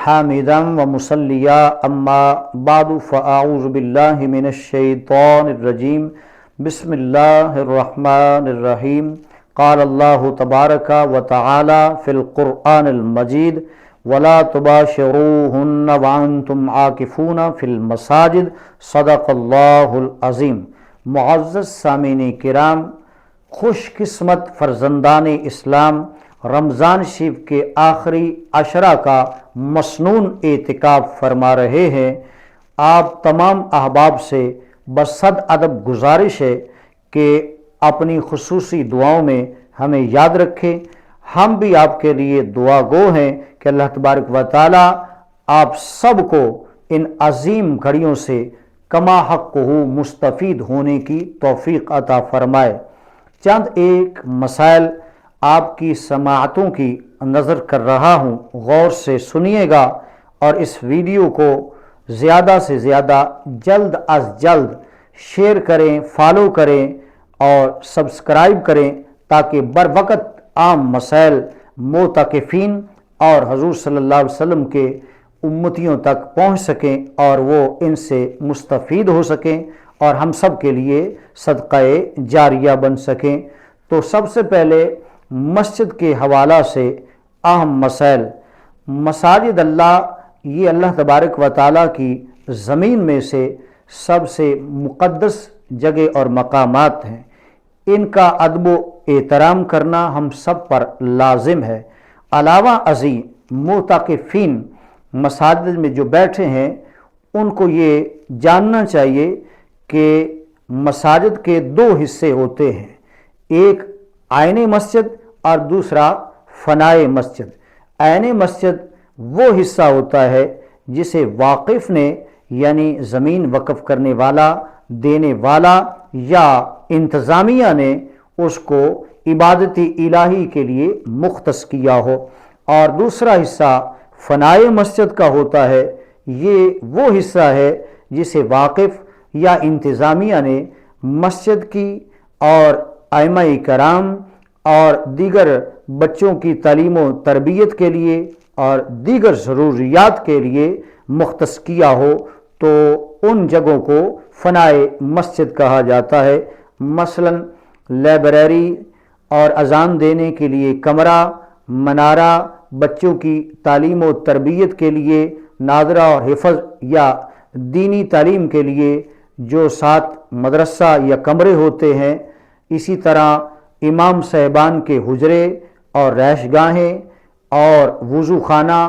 حامدا ومصليا أما بعد فأعوذ بالله من الشيطان الرجيم بسم الله الرحمن الرحيم قال الله تبارك وتعالى في القرآن المجيد ولا تباشروهن وأنتم عاكفون في المساجد صدق الله العظیم۔ معزز سامعین کرام، خوش قسمت فرزندان اسلام رمضان شریف کے آخری عشرہ کا مسنون اعتکاف فرما رہے ہیں۔ آپ تمام احباب سے بصد ادب گزارش ہے کہ اپنی خصوصی دعاؤں میں ہمیں یاد رکھیں۔ ہم بھی آپ کے لیے دعا گو ہیں کہ اللہ تبارک و تعالی آپ سب کو ان عظیم گھڑیوں سے کما حق مستفید ہونے کی توفیق عطا فرمائے۔ چند ایک مسائل آپ کی سماعتوں کی نظر کر رہا ہوں، غور سے سنیے گا اور اس ویڈیو کو زیادہ سے زیادہ جلد از جلد شیئر کریں، فالو کریں اور سبسکرائب کریں تاکہ بر وقت عام مسائل معتکفین اور حضور صلی اللہ علیہ وسلم کے امتیوں تک پہنچ سکیں اور وہ ان سے مستفید ہو سکیں اور ہم سب کے لیے صدقہ جاریہ بن سکیں۔ تو سب سے پہلے مسجد کے حوالہ سے اہم مسائل۔ مساجد اللہ، یہ اللہ تبارک و تعالیٰ کی زمین میں سے سب سے مقدس جگہ اور مقامات ہیں۔ ان کا ادب و احترام کرنا ہم سب پر لازم ہے۔ علاوہ ازیں معتکفین مساجد میں جو بیٹھے ہیں ان کو یہ جاننا چاہیے کہ مساجد کے دو حصے ہوتے ہیں، ایک عین مسجد اور دوسرا فنائے مسجد۔ عین مسجد وہ حصہ ہوتا ہے جسے واقف نے یعنی زمین وقف کرنے والا، دینے والا یا انتظامیہ نے اس کو عبادت الہی کے لیے مختص کیا ہو، اور دوسرا حصہ فنائے مسجد کا ہوتا ہے۔ یہ وہ حصہ ہے جسے واقف یا انتظامیہ نے مسجد کی اور ائمہ کرام اور دیگر بچوں کی تعلیم و تربیت کے لیے اور دیگر ضروریات کے لیے مختص کیا ہو، تو ان جگہوں کو فنائے مسجد کہا جاتا ہے۔ مثلا لائبریری اور اذان دینے کے لیے کمرہ، منارہ، بچوں کی تعلیم و تربیت کے لیے ناظرہ اور حفظ یا دینی تعلیم کے لیے جو 7 مدرسہ یا کمرے ہوتے ہیں، اسی طرح امام صاحبان کے حجرے اور رہائش گاہیں اور وضو خانہ،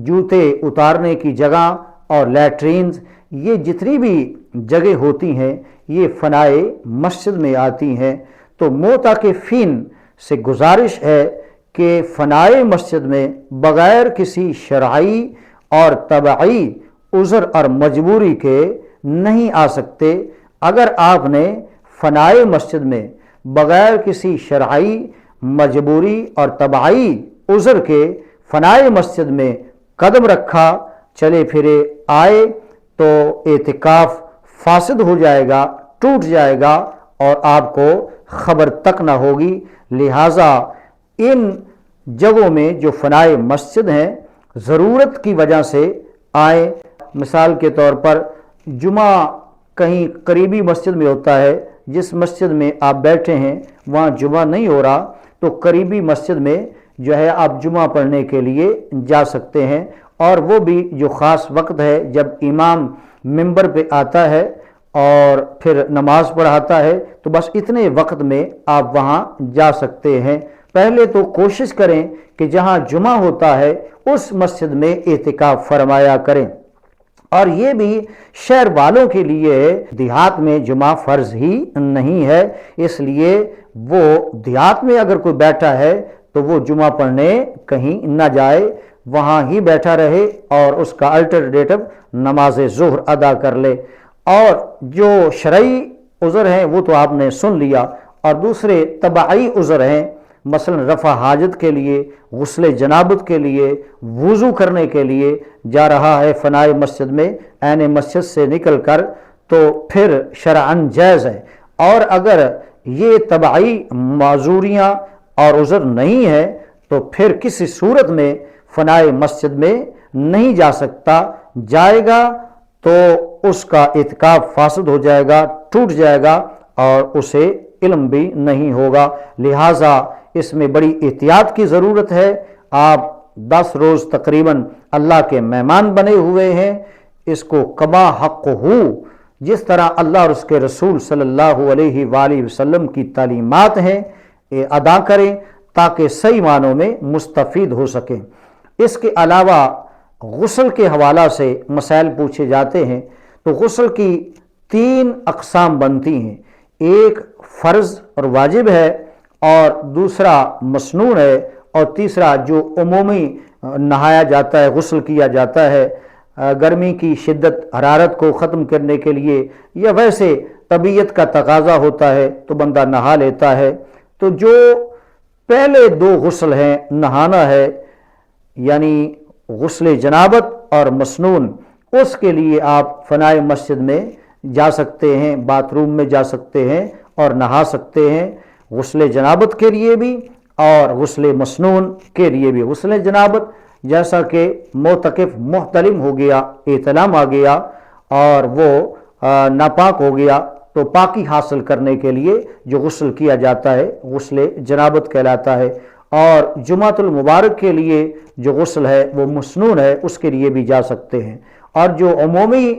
جوتے اتارنے کی جگہ اور لیٹرینز، یہ جتنی بھی جگہ ہوتی ہیں یہ فنائے مسجد میں آتی ہیں۔ تو معتکفین سے گزارش ہے کہ فنائے مسجد میں بغیر کسی شرعی اور طبعی عذر اور مجبوری کے نہیں آ سکتے۔ اگر آپ نے فنائے مسجد میں بغیر کسی شرعی مجبوری اور طبعی عذر کے فنائے مسجد میں قدم رکھا، چلے پھرے آئے، تو اعتکاف فاسد ہو جائے گا، ٹوٹ جائے گا اور آپ کو خبر تک نہ ہوگی۔ لہٰذا ان جگہوں میں جو فنائے مسجد ہیں ضرورت کی وجہ سے آئیں۔ مثال کے طور پر جمعہ کہیں قریبی مسجد میں ہوتا ہے، جس مسجد میں آپ بیٹھے ہیں وہاں جمعہ نہیں ہو رہا تو قریبی مسجد میں جو ہے آپ جمعہ پڑھنے کے لیے جا سکتے ہیں، اور وہ بھی جو خاص وقت ہے جب امام منبر پہ آتا ہے اور پھر نماز پڑھاتا ہے، تو بس اتنے وقت میں آپ وہاں جا سکتے ہیں۔ پہلے تو کوشش کریں کہ جہاں جمعہ ہوتا ہے اس مسجد میں اعتکاف فرمایا کریں، اور یہ بھی شہر والوں کے لیے دیہات میں جمعہ فرض ہی نہیں ہے، اس لیے وہ دیہات میں اگر کوئی بیٹھا ہے تو وہ جمعہ پڑھنے کہیں نہ جائے، وہاں ہی بیٹھا رہے اور اس کا الٹرنیٹو نماز ظہر ادا کر لے۔ اور جو شرعی عذر ہیں وہ تو آپ نے سن لیا، اور دوسرے طبعی عذر ہیں، مثلا رفع حاجت کے لیے، غسل جنابت کے لیے، وضو کرنے کے لیے جا رہا ہے فنائے مسجد میں عین مسجد سے نکل کر، تو پھر شرعاً جائز ہے۔ اور اگر یہ طبعی معذوریاں اور عذر نہیں ہے تو پھر کسی صورت میں فنائے مسجد میں نہیں جا سکتا، جائے گا تو اس کا اعتکاف فاسد ہو جائے گا، ٹوٹ جائے گا اور اسے علم بھی نہیں ہوگا۔ لہٰذا اس میں بڑی احتیاط کی ضرورت ہے۔ آپ 10 روز تقریباً اللہ کے مہمان بنے ہوئے ہیں، اس کو کما حق ہو، جس طرح اللہ اور اس کے رسول صلی اللہ علیہ وآلہ وسلم کی تعلیمات ہیں ادا کریں تاکہ صحیح معنوں میں مستفید ہو سکیں۔ اس کے علاوہ غسل کے حوالہ سے مسائل پوچھے جاتے ہیں، تو غسل کی 3 اقسام بنتی ہیں، ایک فرض اور واجب ہے، اور دوسرا مسنون ہے، اور تیسرا جو عمومی نہایا جاتا ہے، غسل کیا جاتا ہے گرمی کی شدت حرارت کو ختم کرنے کے لیے، یا ویسے طبیعت کا تقاضا ہوتا ہے تو بندہ نہا لیتا ہے۔ تو جو پہلے 2 غسل ہیں، نہانا ہے یعنی غسل جنابت اور مسنون، اس کے لیے آپ فنائے مسجد میں جا سکتے ہیں، باتھ روم میں جا سکتے ہیں اور نہا سکتے ہیں، غسل جنابت کے لیے بھی اور غسل مسنون کے لیے بھی۔ غسل جنابت جیسا کہ معتکف محتلم ہو گیا، احتلام آ گیا اور وہ ناپاک ہو گیا، تو پاکی حاصل کرنے کے لیے جو غسل کیا جاتا ہے غسل جنابت کہلاتا ہے، اور جمعۃ المبارک کے لیے جو غسل ہے وہ مسنون ہے، اس کے لیے بھی جا سکتے ہیں۔ اور جو عمومی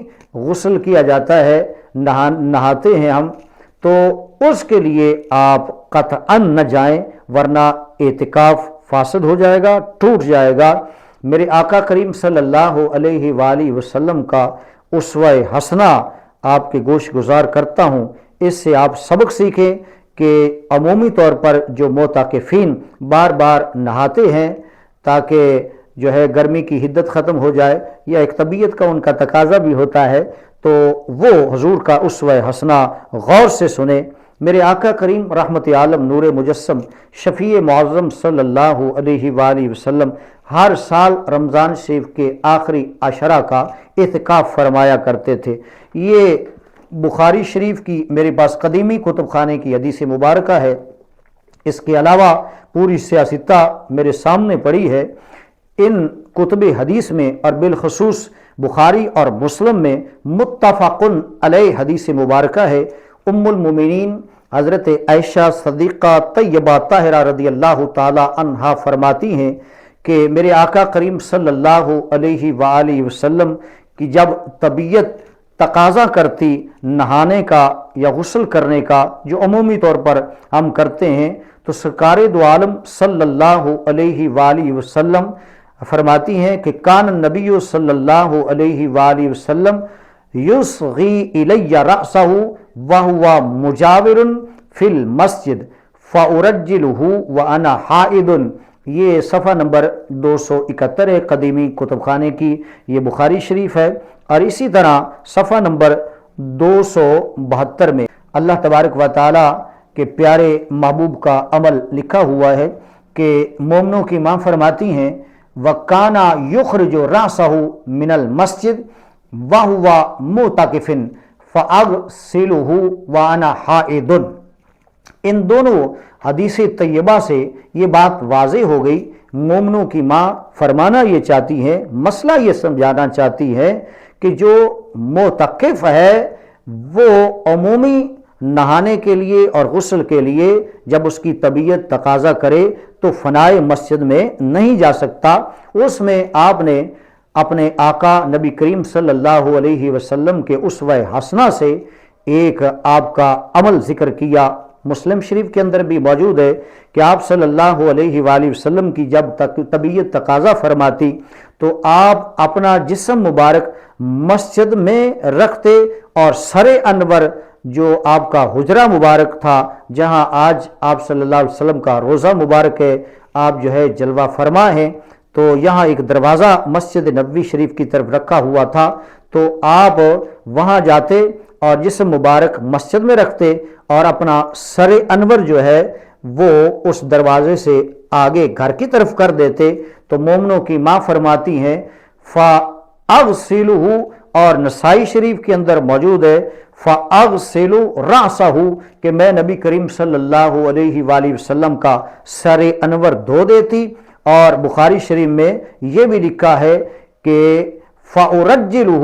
غسل کیا جاتا ہے، نہاتے ہیں ہم، تو اس کے لیے آپ قطعاً نہ جائیں، ورنہ اعتکاف فاسد ہو جائے گا، ٹوٹ جائے گا۔ میرے آقا کریم صلی اللہ علیہ وآلہ وسلم کا اسوہ حسنہ آپ کے گوش گزار کرتا ہوں، اس سے آپ سبق سیکھیں کہ عمومی طور پر جو معتکفین بار بار نہاتے ہیں تاکہ جو ہے گرمی کی حدت ختم ہو جائے، یا ایک طبیعت کا ان کا تقاضا بھی ہوتا ہے، تو وہ حضور کا اسوہ حسنہ غور سے سنیں۔ میرے آقا کریم رحمت عالم نور مجسم شفیع معظم صلی اللہ علیہ وآلہ وسلم ہر سال رمضان شریف کے آخری عشرہ کا اعتکاف فرمایا کرتے تھے۔ یہ بخاری شریف کی میرے پاس قدیمی کتب خانے کی حدیث مبارکہ ہے، اس کے علاوہ پوری سیاستہ میرے سامنے پڑی ہے۔ ان کتب حدیث میں اور بالخصوص بخاری اور مسلم میں متفق علیہ حدیث مبارکہ ہے۔ ام المومنین حضرت عائشہ صدیقہ طیبہ طاہرہ رضی اللہ تعالی عنہا فرماتی ہیں کہ میرے آقا کریم صلی اللہ علیہ وآلہ وسلم کی جب طبیعت تقاضا کرتی نہانے کا یا غسل کرنے کا، جو عمومی طور پر ہم کرتے ہیں، تو سرکار دو عالم صلی اللہ علیہ وآلہ وسلم فرماتی ہیں کہ کان النبی صلی اللہ علیہ وآلہ وسلم یصغی الی رأسہ وہو مجاور فی المسجد فارجلہ وانا حائض۔ یہ صفحہ نمبر 271 ہے قدیمی کتب خانے کی، یہ بخاری شریف ہے۔ اور اسی طرح صفحہ نمبر 272 میں اللہ تبارک و تعالی کے پیارے محبوب کا عمل لکھا ہوا ہے کہ مومنوں کی ماں فرماتی ہیں وَكَانَ يُخْرِجُ رَأْسَهُ مِنَ الْمَسْجِدِ وَهُوَ مُعْتَكِفٌ فَأَغْسِلُهُ وَأَنَا حَائِضٌ۔ ان دونوں حدیث طیبہ سے یہ بات واضح ہو گئی، مومنوں کی ماں فرمانا یہ چاہتی ہے، مسئلہ یہ سمجھانا چاہتی ہے کہ جو معتکف ہے وہ عمومی نہانے کے لیے اور غسل کے لیے جب اس کی طبیعت تقاضا کرے تو فنائے مسجد میں نہیں جا سکتا۔ اس میں آپ نے اپنے آقا نبی کریم صلی اللہ علیہ وسلم کے اسوہ حسنہ سے ایک آپ کا عمل ذکر کیا، مسلم شریف کے اندر بھی موجود ہے کہ آپ صلی اللہ علیہ وآلہ وسلم کی جب طبیعت تقاضا فرماتی تو آپ اپنا جسم مبارک مسجد میں رکھتے اور سر انور جو آپ کا حجرہ مبارک تھا، جہاں آج آپ صلی اللہ علیہ وسلم کا روضہ مبارک ہے، آپ جو ہے جلوہ فرما ہیں، تو یہاں ایک دروازہ مسجد نبوی شریف کی طرف رکھا ہوا تھا، تو آپ وہاں جاتے اور جسم مبارک مسجد میں رکھتے اور اپنا سر انور جو ہے وہ اس دروازے سے آگے گھر کی طرف کر دیتے۔ تو مومنوں کی ماں فرماتی ہیں فَأَغْسِلُهُ، اور نسائی شریف کے اندر موجود ہے فَأَغْسِلُ رَأْسَهُ، کہ میں نبی کریم صلی اللہ علیہ وآلہ وسلم کا سر انور دھو دیتی۔ اور بخاری شریف میں یہ بھی لکھا ہے کہ فَأُرَجِّلُهُ،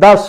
10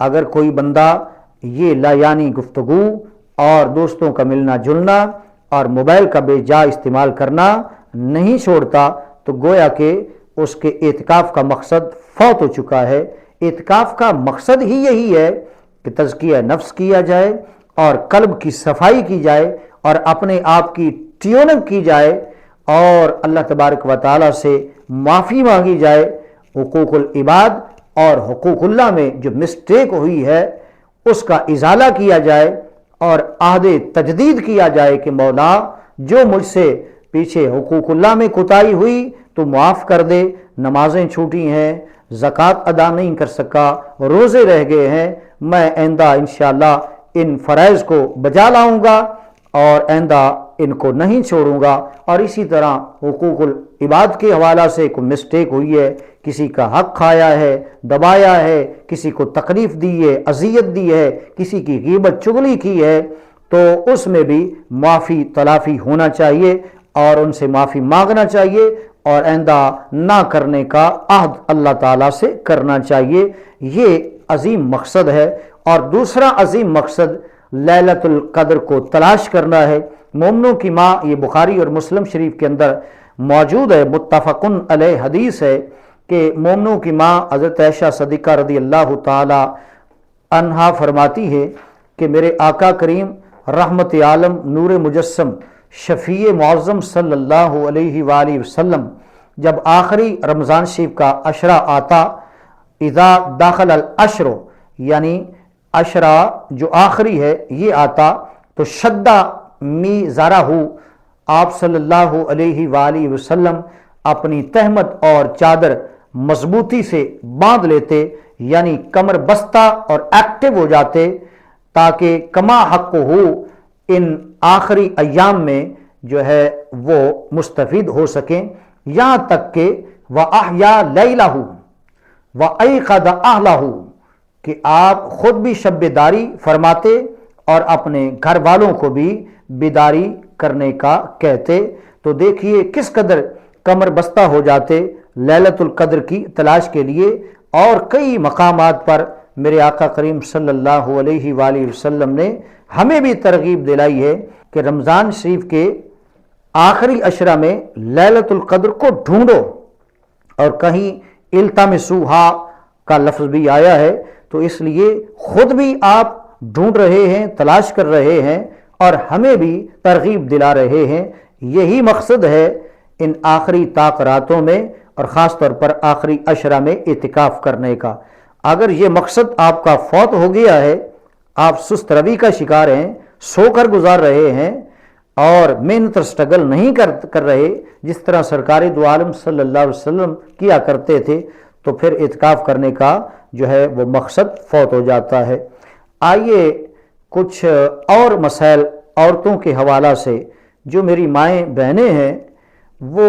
اگر کوئی بندہ یہ لایانی گفتگو اور دوستوں کا ملنا جلنا اور موبائل کا بے جا استعمال کرنا نہیں چھوڑتا تو گویا کہ اس کے اعتکاف کا مقصد فوت ہو چکا ہے۔ اعتکاف کا مقصد ہی یہی ہے کہ تزکیہ نفس کیا جائے اور قلب کی صفائی کی جائے اور اپنے آپ کی ٹیوننگ کی جائے اور اللہ تبارک و تعالیٰ سے معافی مانگی جائے، حقوق العباد اور حقوق اللہ میں جو مسٹیک ہوئی ہے اس کا ازالہ کیا جائے اور عہد تجدید کیا جائے کہ مولا جو مجھ سے پیچھے حقوق اللہ میں کوتاہی ہوئی تو معاف کر دے، نمازیں چھوٹی ہیں، زکوٰۃ ادا نہیں کر سکا، روزے رہ گئے ہیں، میں آئندہ انشاءاللہ ان فرائض کو بجا لاؤں گا اور آئندہ ان کو نہیں چھوڑوں گا۔ اور اسی طرح حقوق العباد کے حوالہ سے کوئی مسٹیک ہوئی ہے، کسی کا حق کھایا ہے، دبایا ہے، کسی کو تکلیف دی ہے، اذیت دی ہے، کسی کی غیبت چغلی کی ہے، تو اس میں بھی معافی تلافی ہونا چاہیے اور ان سے معافی مانگنا چاہیے اور آئندہ نہ کرنے کا عہد اللہ تعالیٰ سے کرنا چاہیے۔ یہ عظیم مقصد ہے۔ اور دوسرا عظیم مقصد لیلۃ القدر کو تلاش کرنا ہے۔ مومنوں کی ماں، یہ بخاری اور مسلم شریف کے اندر موجود ہے، متفقن علیہ حدیث ہے کہ مومنوں کی ماں حضرت عائشہ صدیقہ رضی اللہ تعالی عنہا فرماتی ہے کہ میرے آقا کریم رحمت عالم نور مجسم شفیع معظم صلی اللہ علیہ وآلہ وسلم جب آخری رمضان شریف کا عشرہ آتا، اذا داخل العشر، یعنی عشرہ جو آخری ہے یہ آتا تو شدہ میزارہ، آپ صلی اللہ علیہ وآلہ وسلم اپنی تہمت اور چادر مضبوطی سے باندھ لیتے، یعنی کمر بستہ اور ایکٹیو ہو جاتے تاکہ کما حق ہو ان آخری ایام میں جو ہے وہ مستفید ہو سکیں، یہاں تک کہ وَأَحْيَا لَيْلَهُ وَأَيْقَظَ أَهْلَهُ، کہ آپ خود بھی شب بیداری فرماتے اور اپنے گھر والوں کو بھی بیداری کرنے کا کہتے۔ تو دیکھیے کس قدر کمر بستہ ہو جاتے لیلۃ القدر کی تلاش کے لیے۔ اور کئی مقامات پر میرے آقا کریم صلی اللہ علیہ وآلہ وسلم نے ہمیں بھی ترغیب دلائی ہے کہ رمضان شریف کے آخری عشرہ میں لیلۃ القدر کو ڈھونڈو، اور کہیں التمسوہا کا لفظ بھی آیا ہے، تو اس لیے خود بھی آپ ڈھونڈ رہے ہیں، تلاش کر رہے ہیں اور ہمیں بھی ترغیب دلا رہے ہیں۔ یہی مقصد ہے ان آخری طاق راتوں میں اور خاص طور پر آخری عشرہ میں اعتکاف کرنے کا۔ اگر یہ مقصد آپ کا فوت ہو گیا ہے، آپ سست روی کا شکار ہیں، سو کر گزار رہے ہیں اور محنت اور سٹرگل نہیں کر رہے جس طرح سرکار دو عالم صلی اللہ علیہ وسلم کیا کرتے تھے، تو پھر اعتکاف کرنے کا جو ہے وہ مقصد فوت ہو جاتا ہے۔ آئیے کچھ اور مسائل عورتوں کے حوالہ سے، جو میری مائیں بہنیں ہیں وہ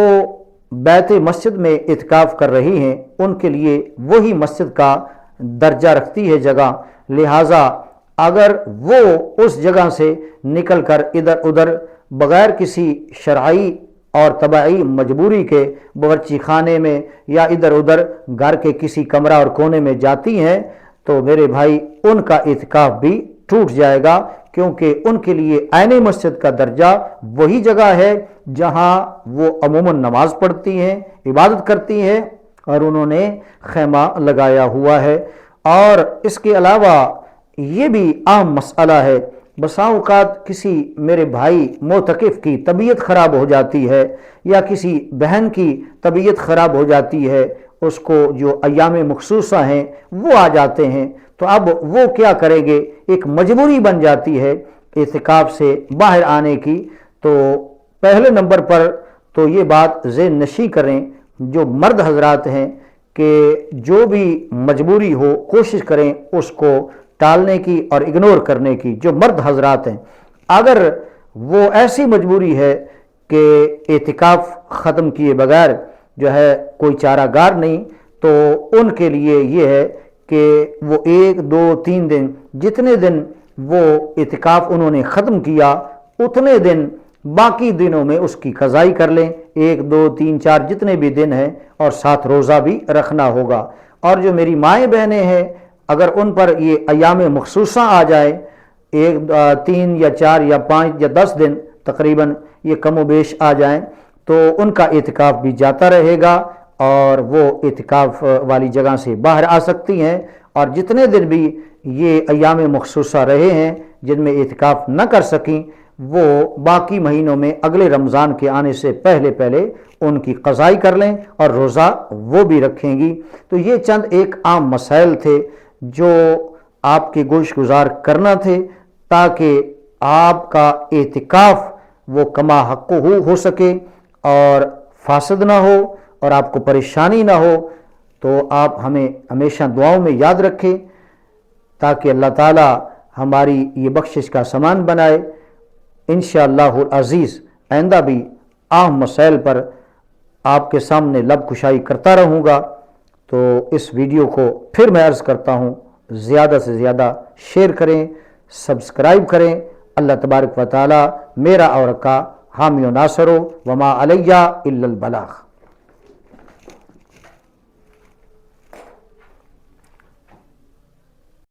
بیت مسجد میں اعتکاف کر رہی ہیں، ان کے لیے وہی مسجد کا درجہ رکھتی ہے جگہ، لہٰذا اگر وہ اس جگہ سے نکل کر ادھر ادھر بغیر کسی شرعی اور طبعی مجبوری کے باورچی خانے میں یا ادھر ادھر گھر کے کسی کمرہ اور کونے میں جاتی ہیں تو میرے بھائی ان کا اعتکاف بھی ٹوٹ جائے گا، کیونکہ ان کے لیے عین مسجد کا درجہ وہی جگہ ہے جہاں وہ عموماً نماز پڑھتی ہیں، عبادت کرتی ہیں اور انہوں نے خیمہ لگایا ہوا ہے۔ اور اس کے علاوہ یہ بھی عام مسئلہ ہے، بسا اوقات کسی میرے بھائی معتکف کی طبیعت خراب ہو جاتی ہے یا کسی بہن کی طبیعت خراب ہو جاتی ہے، اس کو جو ایام مخصوصہ ہیں وہ آ جاتے ہیں، تو اب وہ کیا کریں گے، ایک مجبوری بن جاتی ہے اعتکاف سے باہر آنے کی۔ تو پہلے نمبر پر تو یہ بات ذہن نشی کریں جو مرد حضرات ہیں کہ جو بھی مجبوری ہو کوشش کریں اس کو ٹالنے کی اور اگنور کرنے کی، جو مرد حضرات ہیں۔ اگر وہ ایسی مجبوری ہے کہ اعتکاف ختم کیے بغیر جو ہے کوئی چارہ گار نہیں، تو ان کے لیے یہ ہے کہ وہ 1 2 3 دن، جتنے دن وہ اعتکاف انہوں نے ختم کیا اتنے دن باقی دنوں میں اس کی قضائی کر لیں، 1 2 3 4 جتنے بھی دن ہیں، اور ساتھ روزہ بھی رکھنا ہوگا۔ اور جو میری مائیں بہنیں ہیں اگر ان پر یہ ایام مخصوصہ آ جائے، 3 یا 4 یا 5 یا 10 دن تقریباً یہ کم و بیش آ جائیں، تو ان کا اعتکاف بھی جاتا رہے گا اور وہ اعتکاف والی جگہ سے باہر آ سکتی ہیں، اور جتنے دن بھی یہ ایام مخصوصہ رہے ہیں جن میں اعتکاف نہ کر سکیں، وہ باقی مہینوں میں اگلے رمضان کے آنے سے پہلے ان کی قضائی کر لیں اور روزہ وہ بھی رکھیں گی۔ تو یہ چند ایک عام مسائل تھے جو آپ کے گوش گزار کرنا تھے، تاکہ آپ کا اعتکاف وہ کما حق ہو سکے اور فاسد نہ ہو اور آپ کو پریشانی نہ ہو۔ تو آپ ہمیں ہمیشہ دعاؤں میں یاد رکھیں تاکہ اللہ تعالی ہماری یہ بخشش کا سامان بنائے۔ انشاءاللہ العزیز آئندہ بھی اہم مسائل پر آپ کے سامنے لب کشائی کرتا رہوں گا۔ تو اس ویڈیو کو پھر میں عرض کرتا ہوں، زیادہ سے زیادہ شیئر کریں، سبسکرائب کریں۔ اللہ تبارک و تعالی میرا اور کا حامی و ناصر و ما علیہ الا البلاغ۔